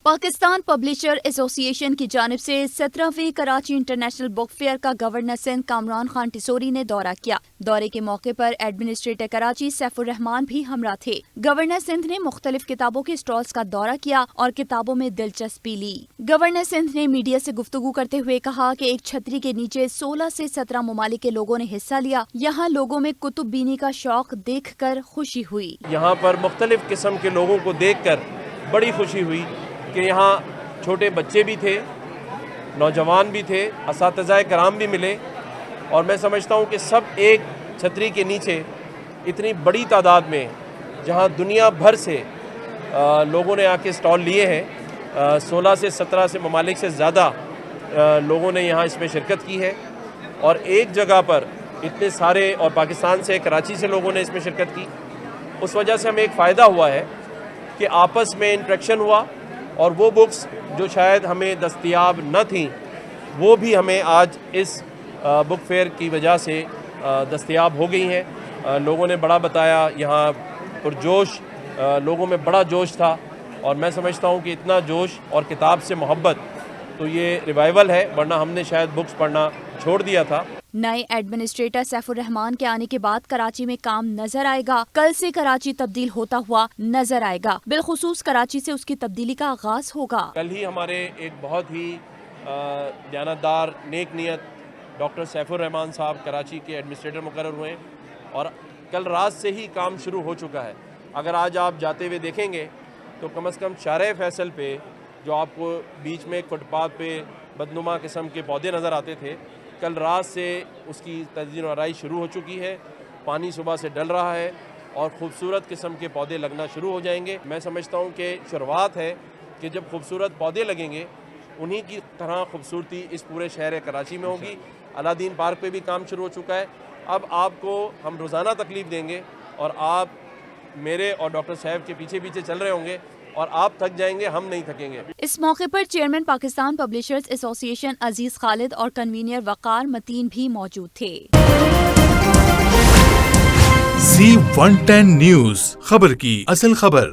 Pakistan publisher ایسوسی ایشن کی جانب سے 17ویں کراچی انٹرنیشنل بک فیئر کا گورنر سندھ کامران خان ٹسوری نے دورہ کیا۔ دورے کے موقع پر ایڈمنسٹریٹر کراچی سیف الرحمان بھی ہمراہ تھے۔ گورنر سندھ نے مختلف کتابوں کے اسٹالز کا دورہ کیا اور کتابوں میں دلچسپی لی۔ گورنر سندھ نے میڈیا سے گفتگو کرتے ہوئے کہا کہ ایک چھتری کے نیچے 16 سے 17 ممالک کے لوگوں نے حصہ لیا۔ یہاں لوگوں میں کتب بینی کا شوق دیکھ کر خوشی ہوئی۔ یہاں پر مختلف قسم کے لوگوں کو دیکھ کر بڑی خوشی ہوئی کہ یہاں چھوٹے بچے بھی تھے، نوجوان بھی تھے، اساتذہ کرام بھی ملے، اور میں سمجھتا ہوں کہ سب ایک چھتری کے نیچے اتنی بڑی تعداد میں جہاں دنیا بھر سے لوگوں نے آ کے اسٹال لیے ہیں، 16 سے 17 سے ممالک سے زیادہ لوگوں نے یہاں اس میں شرکت کی ہے، اور ایک جگہ پر اتنے سارے، اور پاکستان سے کراچی سے لوگوں نے اس میں شرکت کی۔ اس وجہ سے ہمیں ایک فائدہ ہوا ہے کہ آپس میں انٹریکشن ہوا، اور وہ بکس جو شاید ہمیں دستیاب نہ تھیں وہ بھی ہمیں آج اس بک فیئر کی وجہ سے دستیاب ہو گئی ہیں۔ لوگوں نے بڑا بتایا، یہاں پرجوش لوگوں میں بڑا جوش تھا، اور میں سمجھتا ہوں کہ اتنا جوش اور کتاب سے محبت تو یہ ریوائول ہے، ورنہ ہم نے شاید بکس پڑھنا چھوڑ دیا تھا۔ نئے ایڈمنسٹریٹر سیف الرحمان کے آنے کے بعد کراچی میں کام نظر آئے گا۔ کل سے کراچی تبدیل ہوتا ہوا نظر آئے گا، بالخصوص کراچی سے اس کی تبدیلی کا آغاز ہوگا۔ کل ہی ہمارے ایک بہت ہی دیانتدار، نیک نیت ڈاکٹر سیف الرحمان صاحب کراچی کے ایڈمنسٹریٹر مقرر ہوئے، اور کل رات سے ہی کام شروع ہو چکا ہے۔ اگر آج آپ جاتے ہوئے دیکھیں گے تو کم از کم شارع فیصل پہ جو آپ کو بیچ میں فٹ پاتھ پہ بدنما قسم کے پودے نظر آتے تھے، کل رات سے اس کی تزئین و آرائش شروع ہو چکی ہے۔ پانی صبح سے ڈل رہا ہے اور خوبصورت قسم کے پودے لگنا شروع ہو جائیں گے۔ میں سمجھتا ہوں کہ شروعات ہے کہ جب خوبصورت پودے لگیں گے، انہی کی طرح خوبصورتی اس پورے شہر کراچی میں ہوگی۔ علادین پارک پہ بھی کام شروع ہو چکا ہے۔ اب آپ کو ہم روزانہ تکلیف دیں گے، اور آپ میرے اور ڈاکٹر صاحب کے پیچھے پیچھے چل رہے ہوں گے، اور آپ تھک جائیں گے، ہم نہیں تھکیں گے۔ اس موقع پر چیئرمین پاکستان پبلشرز ایسوسی ایشن عزیز خالد اور کنوینر وقار متین بھی موجود تھے۔ Z110 نیوز، خبر کی اصل خبر۔